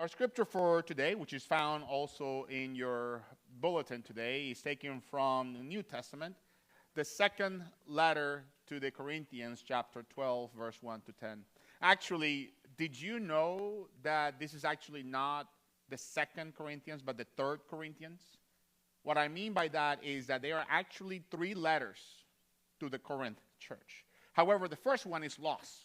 Our scripture for today, which is found also in your bulletin today, is taken from the New Testament, the second letter to the Corinthians, chapter 12, verse 1 to 10. Actually, did you know that this is actually not the second Corinthians, but the third Corinthians? What I mean by that is that there are actually 3 letters to the Corinth church. However, the first one is lost.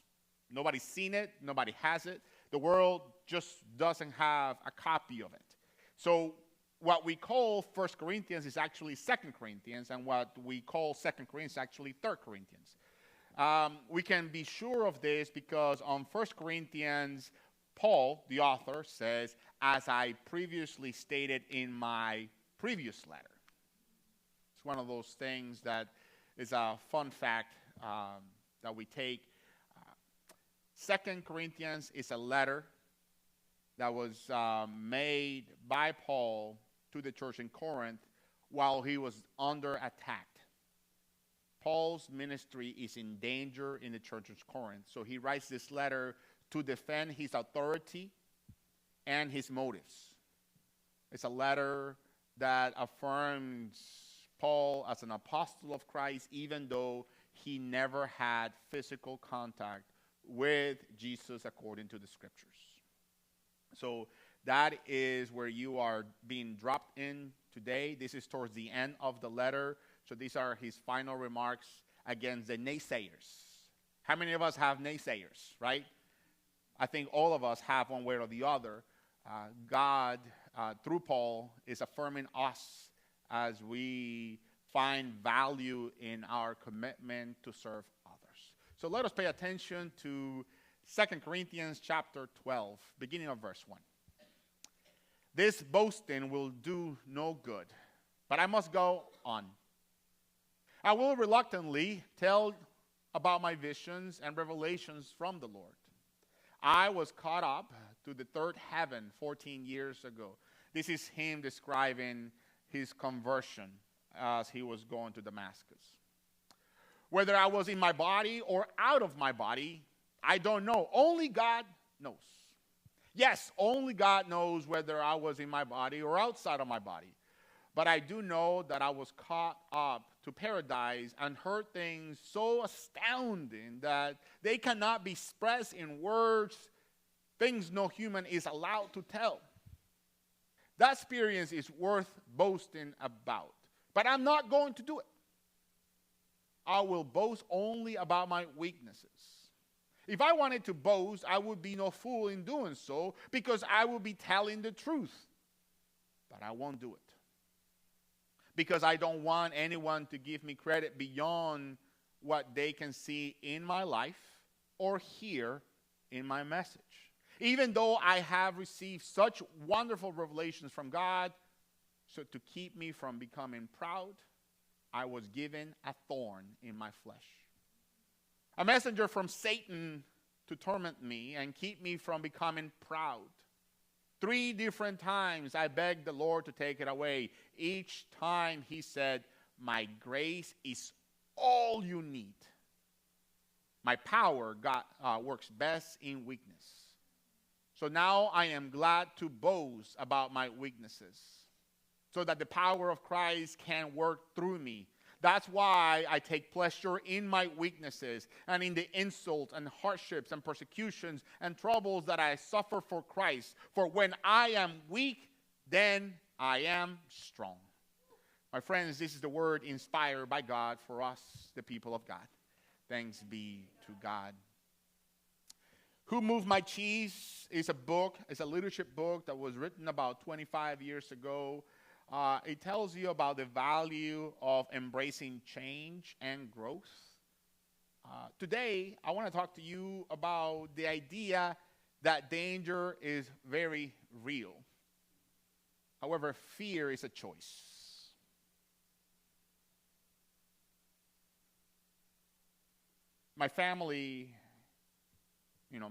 Nobody's seen it. Nobody has it. The world just doesn't have a copy of it. So what we call 1 Corinthians is actually 2 Corinthians, and what we call 2 Corinthians is actually 3 Corinthians. We can be sure of this because on 1 Corinthians, Paul, the author, says, as I previously stated in my previous letter. It's one of those things that is a fun fact that we take. 2 Corinthians is a letter that was made by Paul to the church in Corinth while he was under attack. Paul's ministry is in danger in the church of Corinth. So he writes this letter to defend his authority and his motives. It's a letter that affirms Paul as an apostle of Christ, even though he never had physical contact with Jesus according to the scriptures. So that is where you are being dropped in today. This is towards the end of the letter. So these are his final remarks against the naysayers. How many of us have naysayers, right? I think all of us have one way or the other. God, through Paul, is affirming us as we find value in our commitment to serve others. So let us pay attention to 2 Corinthians chapter 12, beginning of verse 1. This boasting will do no good, but I must go on. I will reluctantly tell about my visions and revelations from the Lord. I was caught up to the third heaven 14 years ago. This is him describing his conversion as he was going to Damascus. Whether I was in my body or out of my body, I don't know. Only God knows. Yes, only God knows whether I was in my body or outside of my body. But I do know that I was caught up to paradise and heard things so astounding that they cannot be expressed in words, things no human is allowed to tell. That experience is worth boasting about. But I'm not going to do it. I will boast only about my weaknesses. If I wanted to boast, I would be no fool in doing so because I would be telling the truth. But I won't do it. Because I don't want anyone to give me credit beyond what they can see in my life or hear in my message. Even though I have received such wonderful revelations from God, so to keep me from becoming proud, I was given a thorn in my flesh. A messenger from Satan to torment me and keep me from becoming proud. 3 different times I begged the Lord to take it away. Each time he said, my grace is all you need. My power works best in weakness. So now I am glad to boast about my weaknesses, so that the power of Christ can work through me. That's why I take pleasure in my weaknesses and in the insults and hardships and persecutions and troubles that I suffer for Christ. For when I am weak, then I am strong. My friends, this is the word inspired by God for us, the people of God. Thanks be to God. Who Moved My Cheese is a book, it's a leadership book that was written about 25 years ago. It tells you about the value of embracing change and growth. Today, I want to talk to you about the idea that danger is very real. However, fear is a choice. My family,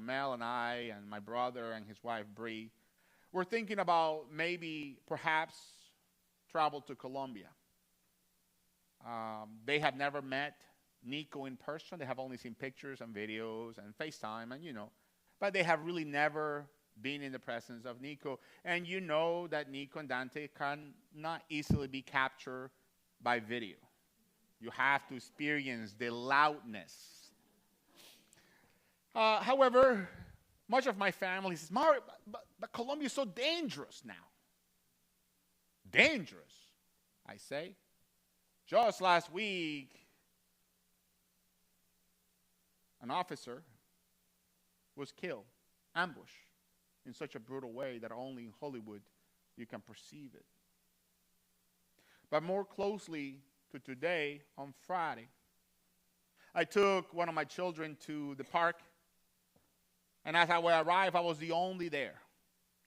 Mel and I and my brother and his wife, Bree, were thinking about maybe, perhaps, travel to Colombia. They have never met Nico in person. They have only seen pictures and videos and FaceTime and, but they have really never being in the presence of Nico. And you know that Nico and Dante cannot easily be captured by video. You have to experience the loudness. However, much of my family says, Mario, but Colombia is so dangerous now. Dangerous, I say. Just last week, an officer was killed, ambushed, in such a brutal way that only in Hollywood you can perceive it. But more closely to today, on Friday, I took one of my children to the park, and as I arrived, I was the only there.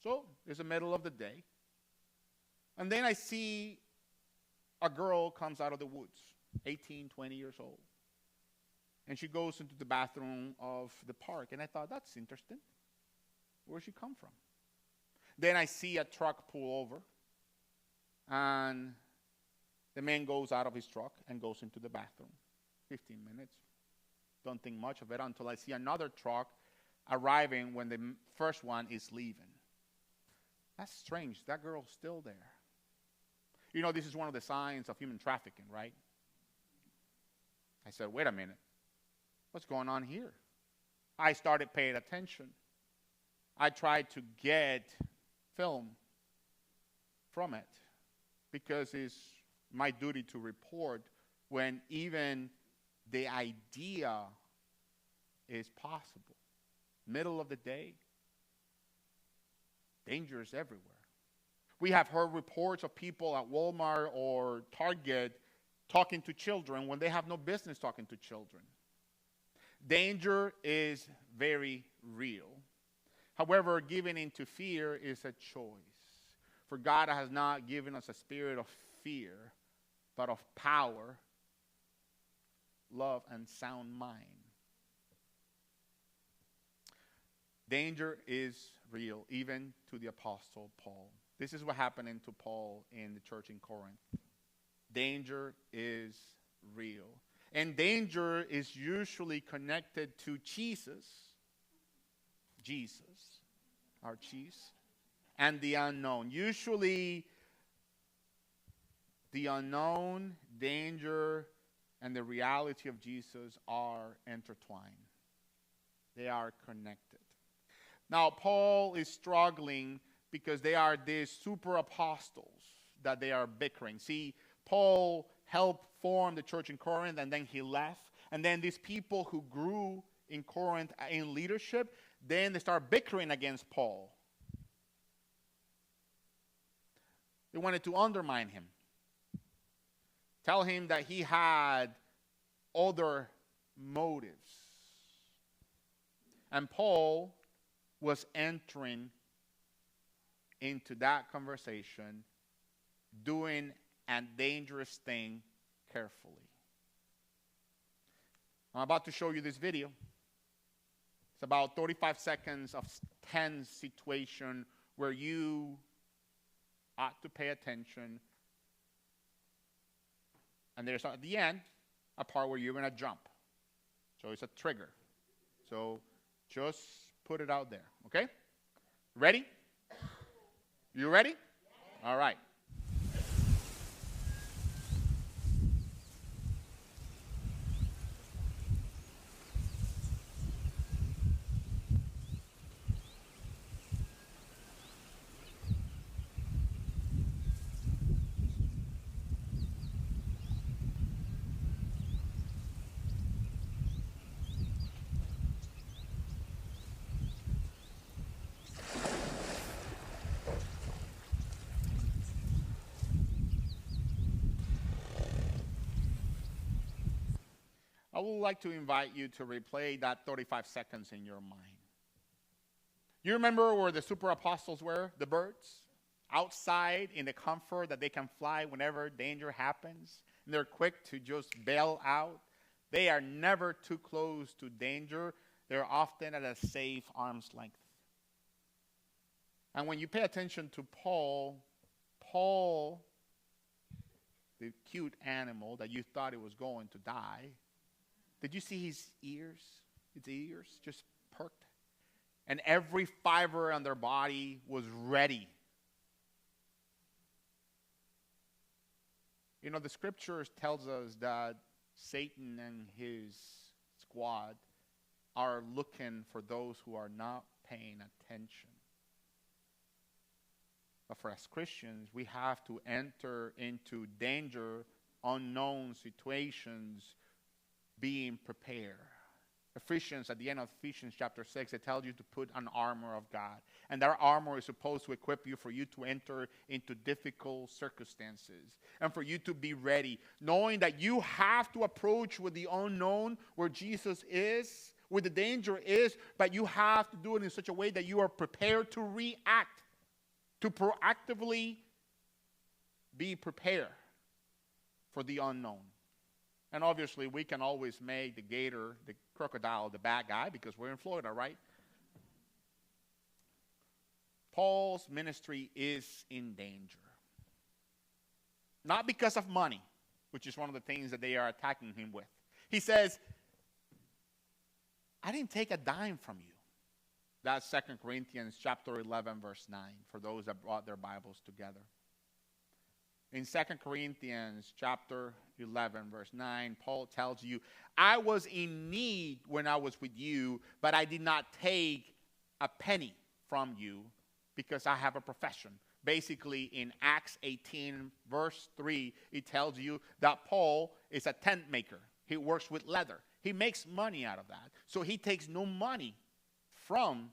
So it's the middle of the day. And then I see a girl comes out of the woods, 18, 20 years old. And she goes into the bathroom of the park. And I thought, that's interesting. Where'd she come from? Then I see a truck pull over. And the man goes out of his truck and goes into the bathroom. 15 minutes. Don't think much of it until I see another truck arriving when the first one is leaving. That's strange. That girl's still there. You know, this is one of the signs of human trafficking, right? I said, wait a minute. What's going on here? I started paying attention. I tried to get film from it because it's my duty to report when even the idea is possible. Middle of the day, danger is everywhere. We have heard reports of people at Walmart or Target talking to children when they have no business talking to children. Danger is very real. However, giving into fear is a choice. For God has not given us a spirit of fear, but of power, love, and sound mind. Danger is real, even to the Apostle Paul. This is what happened to Paul in the church in Corinth. Danger is real. And danger is usually connected to Jesus, our cheese, and the unknown. Usually, the unknown, danger, and the reality of Jesus are intertwined. They are connected. Now, Paul is struggling because they are these super apostles that they are bickering. See, Paul helped form the church in Corinth, and then he left. And then these people who grew in Corinth in leadership, then they start bickering against Paul. They wanted to undermine him. Tell him that he had other motives. And Paul was entering into that conversation, doing a dangerous thing carefully. I'm about to show you this video. It's about 35 seconds of tense situation where you ought to pay attention. And there's at the end a part where you're going to jump. So it's a trigger. So just put it out there, okay? Ready? You ready? All right. I would like to invite you to replay that 35 seconds in your mind. You remember where the super apostles were, the birds? Outside in the comfort that they can fly whenever danger happens. And they're quick to just bail out. They are never too close to danger. They're often at a safe arm's length. And when you pay attention to Paul, the cute animal that you thought it was going to die, did you see his ears? His ears just perked. and every fiber on their body was ready. You know, the scriptures tells us that Satan and his squad are looking for those who are not paying attention. But for us Christians, we have to enter into danger, unknown situations, being prepared. Ephesians, at the end of Ephesians chapter 6, it tells you to put on armor of God. And that armor is supposed to equip you for you to enter into difficult circumstances and for you to be ready, knowing that you have to approach with the unknown where Jesus is, where the danger is, but you have to do it in such a way that you are prepared to react, to proactively be prepared for the unknown. And obviously, we can always make the gator, the crocodile, the bad guy because we're in Florida, right? Paul's ministry is in danger. Not because of money, which is one of the things that they are attacking him with. He says, I didn't take a dime from you. That's 2 Corinthians chapter 11, verse 9, for those that brought their Bibles together. In 2 Corinthians chapter 11, verse 9, Paul tells you, I was in need when I was with you, but I did not take a penny from you because I have a profession. Basically, in Acts 18, verse 3, it tells you that Paul is a tent maker. He works with leather. He makes money out of that. So he takes no money from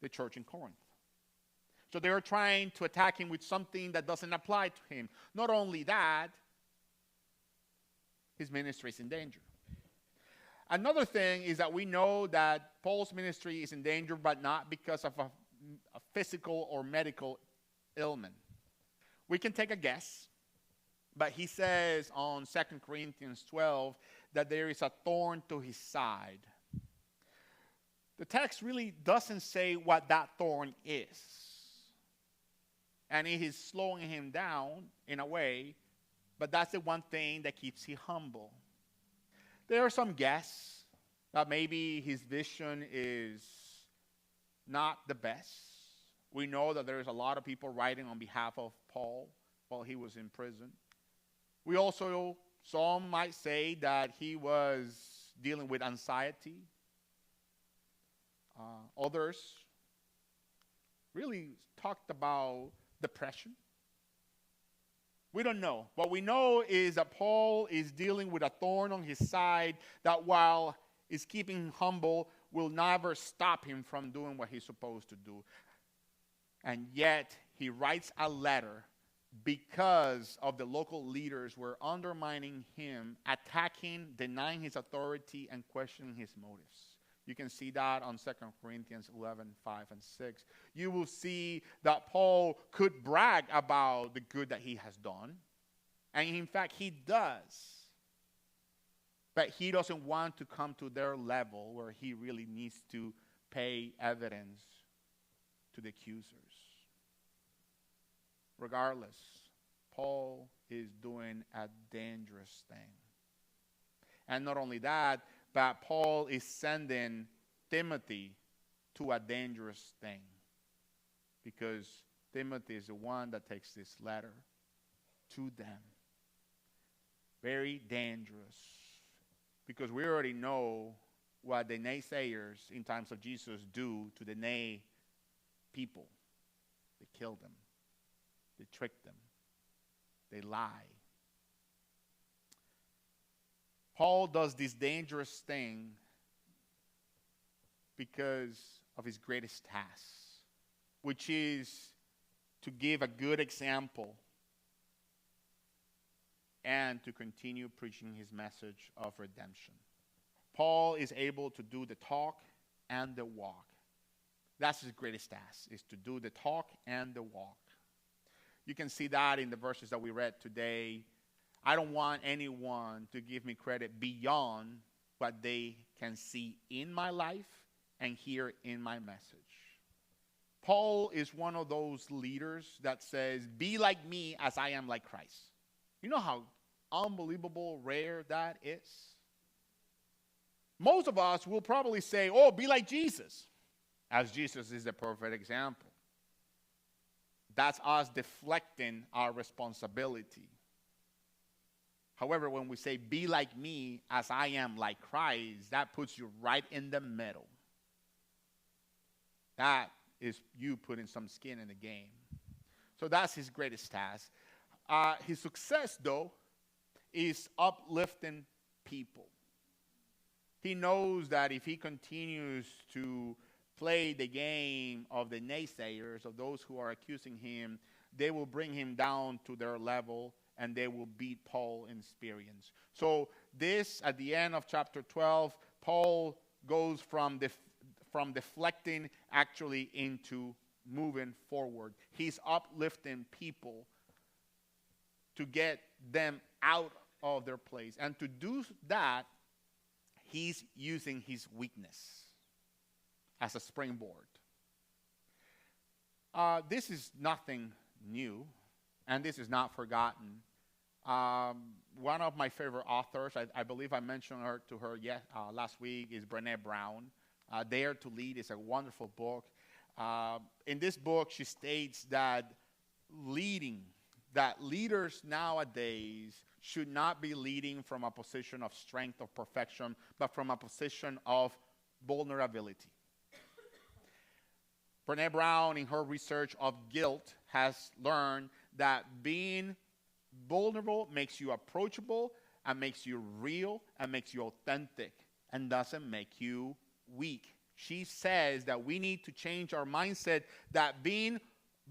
the church in Corinth. So they are trying to attack him with something that doesn't apply to him. Not only that, his ministry is in danger. Another thing is that we know that Paul's ministry is in danger, but not because of a physical or medical ailment. We can take a guess, but he says on 2 Corinthians 12 that there is a thorn to his side. The text really doesn't say what that thorn is. And it is slowing him down in a way, but that's the one thing that keeps him humble. There are some guesses that maybe his vision is not the best. We know that there's a lot of people writing on behalf of Paul while he was in prison. We also, some might say that he was dealing with anxiety. Others really talked about depression. We don't know. What we know is that Paul is dealing with a thorn on his side that, while is keeping him humble, will never stop him from doing what he's supposed to do. And yet he writes a letter because of the local leaders were undermining him, attacking, denying his authority, and questioning his motives. You can see that on 2 Corinthians 11, 5 and 6. You will see that Paul could brag about the good that he has done. And in fact, he does. But he doesn't want to come to their level where he really needs to pay evidence to the accusers. Regardless, Paul is doing a dangerous thing. And not only that, but Paul is sending Timothy to a dangerous thing, because Timothy is the one that takes this letter to them. Very dangerous, because we already know what the naysayers in times of Jesus do to the nay people. They kill them. They trick them. They lie. Paul does this dangerous thing because of his greatest task, which is to give a good example and to continue preaching his message of redemption. Paul is able to do the talk and the walk. That's his greatest task, is to do the talk and the walk. You can see that in the verses that we read today. I don't want anyone to give me credit beyond what they can see in my life and hear in my message. Paul is one of those leaders that says, be like me as I am like Christ. You know how unbelievable rare that is? Most of us will probably say, oh, be like Jesus, as Jesus is the perfect example. That's us deflecting our responsibility. However, when we say, be like me as I am like Christ, that puts you right in the middle. That is you putting some skin in the game. So that's his greatest task. His success, though, is uplifting people. He knows that if he continues to play the game of the naysayers, of those who are accusing him, they will bring him down to their level and they will beat Paul in experience. So this, at the end of chapter 12, Paul goes from deflecting actually into moving forward. He's uplifting people to get them out of their place. And to do that, he's using his weakness as a springboard. This is nothing new, and this is not forgotten. One of my favorite authors, I believe I mentioned her to her last week, is Brené Brown. Dare to Lead is a wonderful book. In this book, she states that leaders nowadays should not be leading from a position of strength, of perfection, but from a position of vulnerability. Brené Brown, in her research of guilt, has learned that being vulnerable makes you approachable and makes you real and makes you authentic and doesn't make you weak. She says that we need to change our mindset that being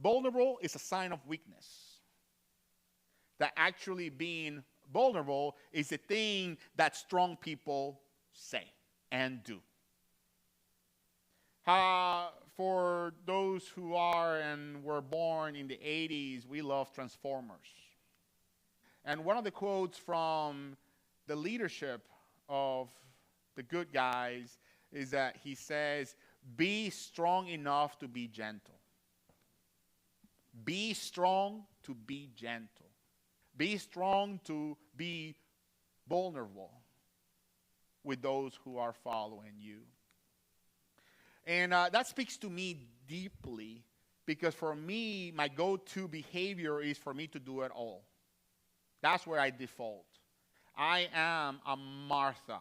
vulnerable is a sign of weakness. That actually being vulnerable is a thing that strong people say and do. For those who are and were born in the 80s, we love Transformers. And one of the quotes from the leadership of the good guys is that he says, be strong enough to be gentle. Be strong to be gentle. Be strong to be vulnerable with those who are following you. And that speaks to me deeply, because for me, my go-to behavior is for me to do it all. That's where I default. I am a Martha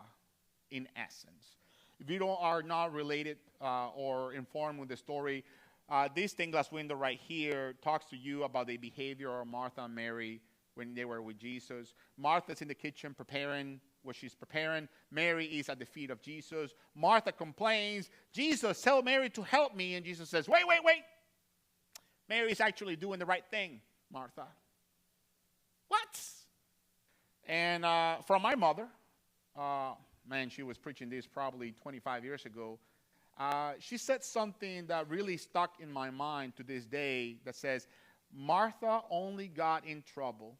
in essence. If you are not related or informed with the story, this stained glass window right here talks to you about the behavior of Martha and Mary when they were with Jesus. Martha's in the kitchen preparing what she's preparing. Mary is at the feet of Jesus. Martha complains, Jesus, tell Mary to help me. And Jesus says, wait. Mary's actually doing the right thing, Martha. What? And from my mother, she was preaching this probably 25 years ago. She said something that really stuck in my mind to this day that says, Martha only got in trouble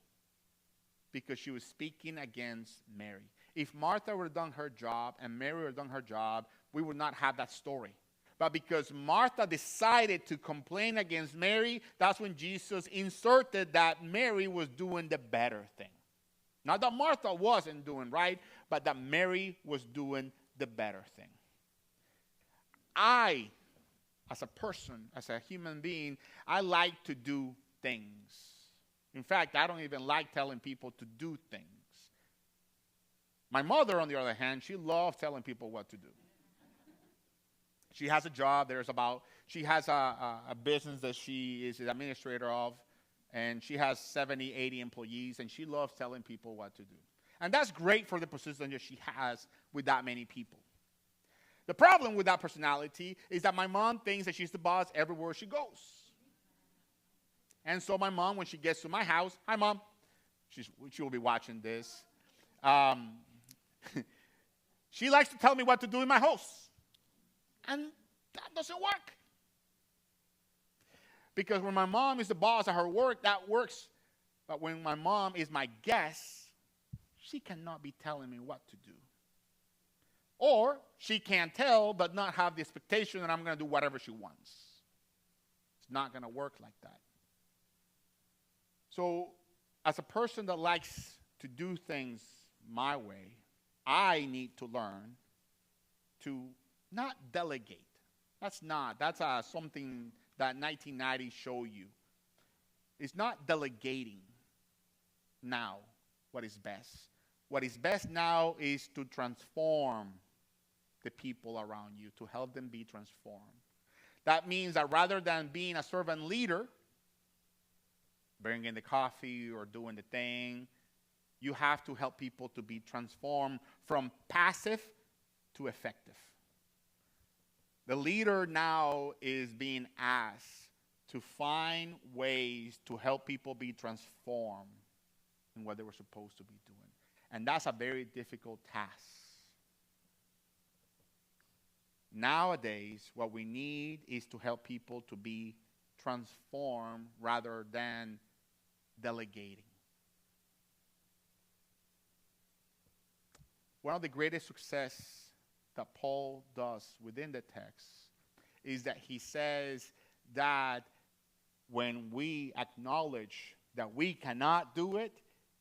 because she was speaking against Mary. If Martha would have done her job and Mary would have done her job, we would not have that story. But because Martha decided to complain against Mary, that's when Jesus inserted that Mary was doing the better thing. Not that Martha wasn't doing right, but that Mary was doing the better thing. I, as a person, as a human being, I like to do things. In fact, I don't even like telling people to do things. My mother, on the other hand, she loves telling people what to do. She has a job. She has a business that she is the administrator of, and she has 70, 80 employees, and she loves telling people what to do. And that's great for the position that she has with that many people. The problem with that personality is that my mom thinks that she's the boss everywhere she goes. And so my mom, when she gets to my house, hi, Mom. She will be watching this. She likes to tell me what to do in my house. And that doesn't work. Because when my mom is the boss at her work, that works. But when my mom is my guest, she cannot be telling me what to do. Or she can tell but not have the expectation that I'm going to do whatever she wants. It's not going to work like that. So as a person that likes to do things my way, I need to learn to not delegate. That's something that 1990 show you. It's not delegating now what is best. What is best now is to transform the people around you, to help them be transformed. That means that rather than being a servant leader, bringing the coffee or doing the thing, you have to help people to be transformed from passive to effective. The leader now is being asked to find ways to help people be transformed in what they were supposed to be doing. And that's a very difficult task. Nowadays, what we need is to help people to be transformed rather than delegating. One of the greatest success that Paul does within the text is that he says that when we acknowledge that we cannot do it,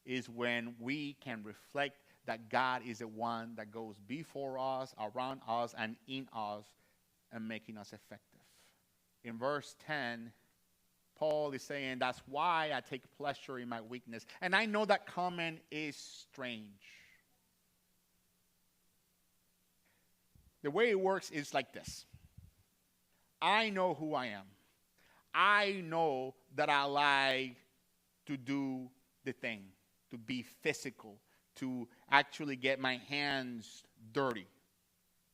is when we can reflect that God is the one that goes before us, around us, and in us, and making us effective. In verse 10, Paul is saying, that's why I take pleasure in my weakness. And I know that comment is strange. The way it works is like this. I know who I am. I know that I like to do the thing, to be physical, to actually get my hands dirty.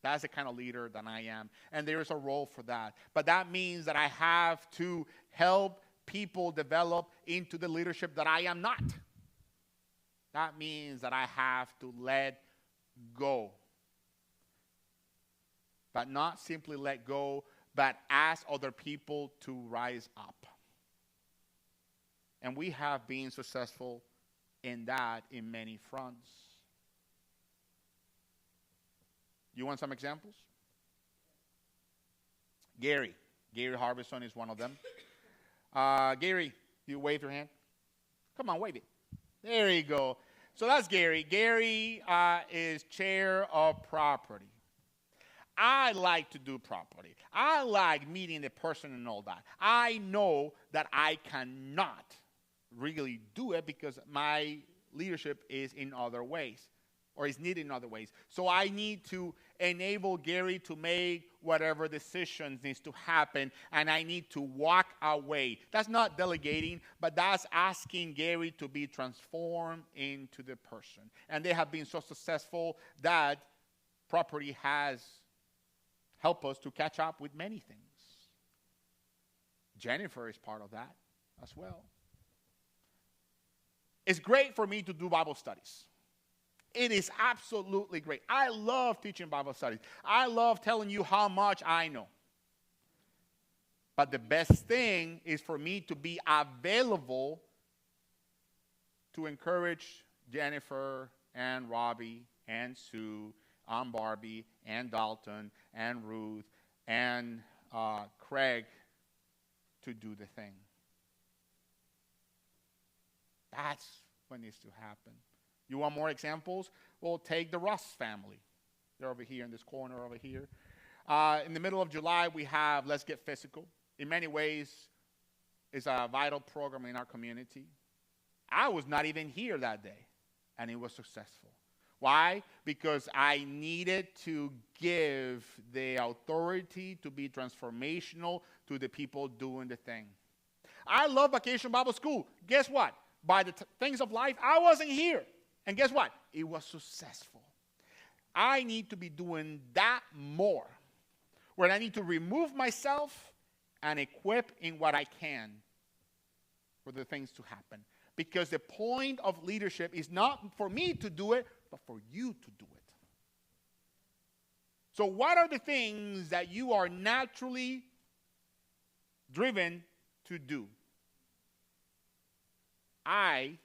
That's the kind of leader that I am. And there is a role for that. But that means that I have to help people develop into the leadership that I am not. That means that I have to let go. But not simply let go, but ask other people to rise up. And we have been successful in that in many fronts. You want some examples? Gary Harbison is one of them. Gary, you wave your hand? Come on, wave it. There you go. So that's Gary. Gary is chair of property. I like to do property. I like meeting the person and all that. I know that I cannot really do it because my leadership is in other ways, or is needed in other ways. So I need to enable Gary to make whatever decisions needs to happen, and I need to walk away. That's not delegating, but that's asking Gary to be transformed into the person. And they have been so successful that property has helped us to catch up with many things. Jennifer is part of that as well. It's great for me to do Bible studies. It is absolutely great. I love teaching Bible studies. I love telling you how much I know. But the best thing is for me to be available to encourage Jennifer and Robbie and Sue and Barbie and Dalton and Ruth and Craig to do the thing. That's what needs to happen. You want more examples? Well, take the Ross family. They're over here in this corner over here. In the middle of July, we have Let's Get Physical. In many ways, it's a vital program in our community. I was not even here that day, and it was successful. Why? Because I needed to give the authority to be transformational to the people doing the thing. I love Vacation Bible School. Guess what? By the things of life, I wasn't here. And guess what? It was successful. I need to be doing that more, where I need to remove myself and equip in what I can for the things to happen. Because the point of leadership is not for me to do it, but for you to do it. So what are the things that you are naturally driven to do? I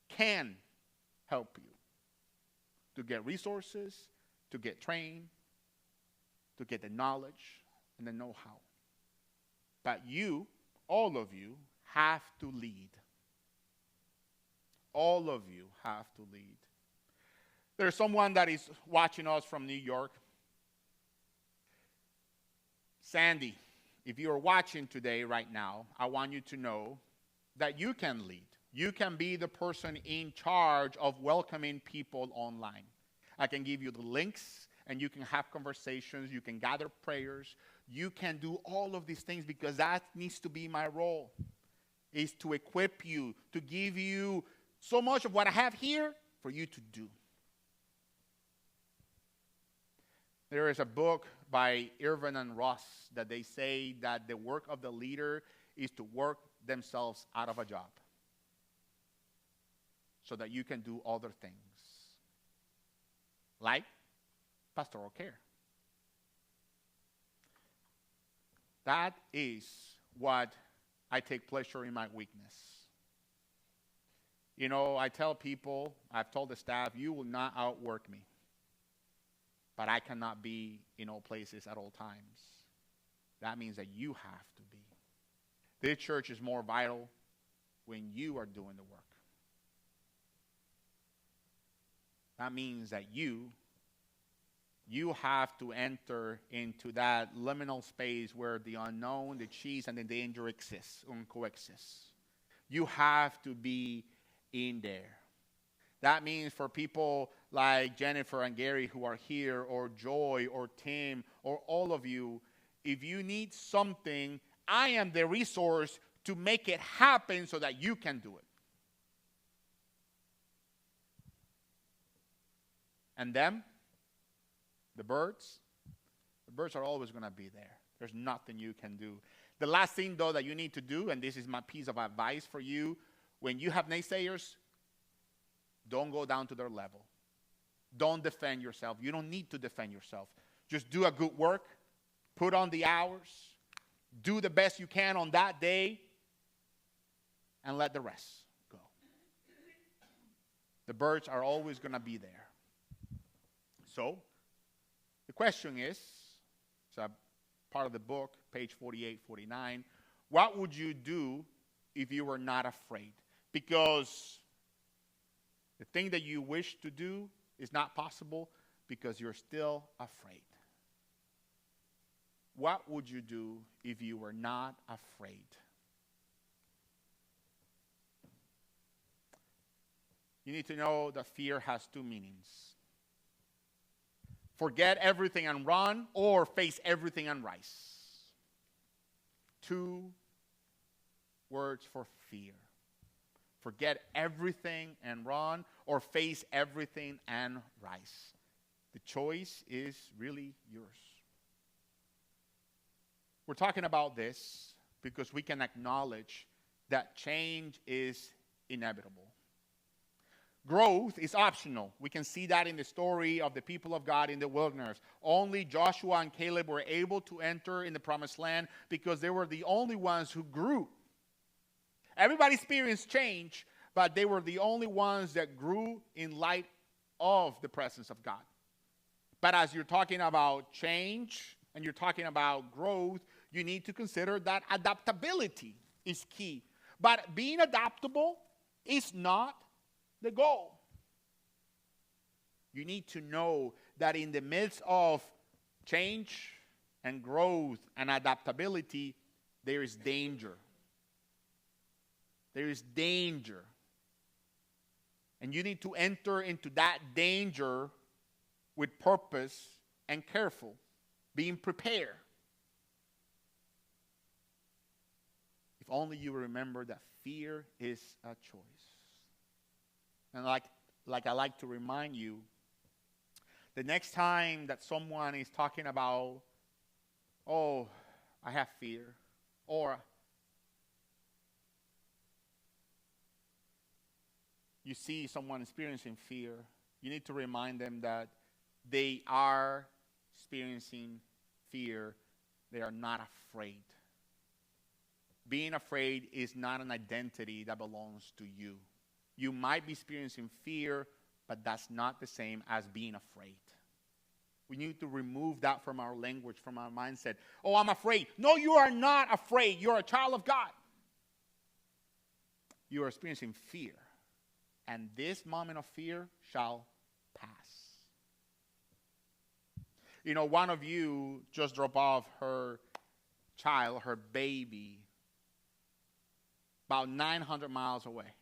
can help you to get resources, to get trained, to get the knowledge and the know-how. But you, all of you, have to lead. All of you have to lead. There's someone that is watching us from New York. Sandy, if you are watching today right now, I want you to know that you can lead. You can be the person in charge of welcoming people online. I can give you the links, and you can have conversations. You can gather prayers. You can do all of these things, because that needs to be my role, is to equip you, to give you so much of what I have here for you to do. There is a book by Irvin and Ross that they say that the work of the leader is to work themselves out of a job so that you can do other things, like pastoral care. That is what I take pleasure in my weakness. You know, I tell people, I've told the staff, you will not outwork me. But I cannot be in all places at all times. That means that you have to be. This church is more vital when you are doing the work. That means that you have to enter into that liminal space where the unknown, the cheese, and the danger exists and coexist. You have to be in there. That means for people like Jennifer and Gary who are here, or Joy, or Tim, or all of you, if you need something, I am the resource to make it happen so that you can do it. And them, the birds are always going to be there. There's nothing you can do. The last thing, though, that you need to do, and this is my piece of advice for you, when you have naysayers, don't go down to their level. Don't defend yourself. You don't need to defend yourself. Just do a good work. Put on the hours. Do the best you can on that day. And let the rest go. The birds are always going to be there. So, the question is, it's a part of the book, page 48, 49. What would you do if you were not afraid? Because the thing that you wish to do is not possible because you're still afraid. What would you do if you were not afraid? You need to know that fear has two meanings. Forget everything and run, or face everything and rise. Two words for fear. Forget everything and run, or face everything and rise. The choice is really yours. We're talking about this because we can acknowledge that change is inevitable. Growth is optional. We can see that in the story of the people of God in the wilderness. Only Joshua and Caleb were able to enter in the promised land because they were the only ones who grew. Everybody experienced change, but they were the only ones that grew in light of the presence of God. But as you're talking about change and you're talking about growth, you need to consider that adaptability is key. But being adaptable is not the goal. You need to know that in the midst of change and growth and adaptability, there is danger. There is danger. And you need to enter into that danger with purpose and careful, being prepared. If only you remember that fear is a choice. And like I like to remind you, the next time that someone is talking about, oh, I have fear, or you see someone experiencing fear, you need to remind them that they are experiencing fear. They are not afraid. Being afraid is not an identity that belongs to you. You might be experiencing fear, but that's not the same as being afraid. We need to remove that from our language, from our mindset. Oh, I'm afraid. No, you are not afraid. You're a child of God. You are experiencing fear. And this moment of fear shall pass. You know, one of you just dropped off her child, her baby, about 900 miles away.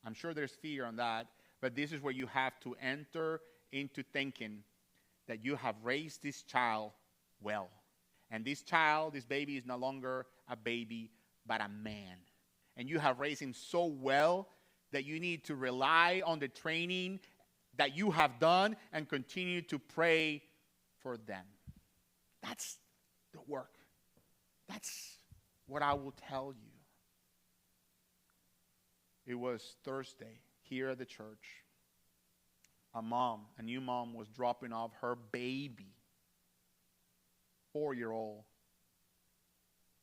I'm sure there's fear on that, but this is where you have to enter into thinking that you have raised this child well. And this child, this baby, is no longer a baby, but a man. And you have raised him so well that you need to rely on the training that you have done and continue to pray for them. That's the work. That's what I will tell you. It was Thursday here at the church. A new mom was dropping off her baby, 4-year-old,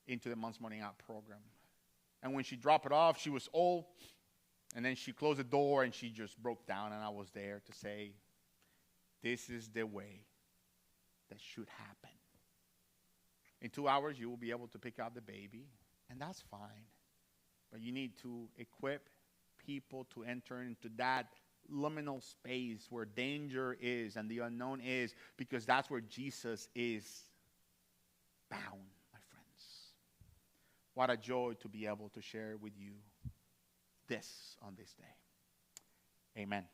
into the Month's Morning Out program. And when she dropped it off, she was old. And then she closed the door and she just broke down. And I was there to say, this is the way that should happen. In 2 hours, you will be able to pick up the baby. And that's fine. But you need to equip people to enter into that liminal space where danger is and the unknown is, because that's where Jesus is bound, my friends. What a joy to be able to share with you this on this day. Amen.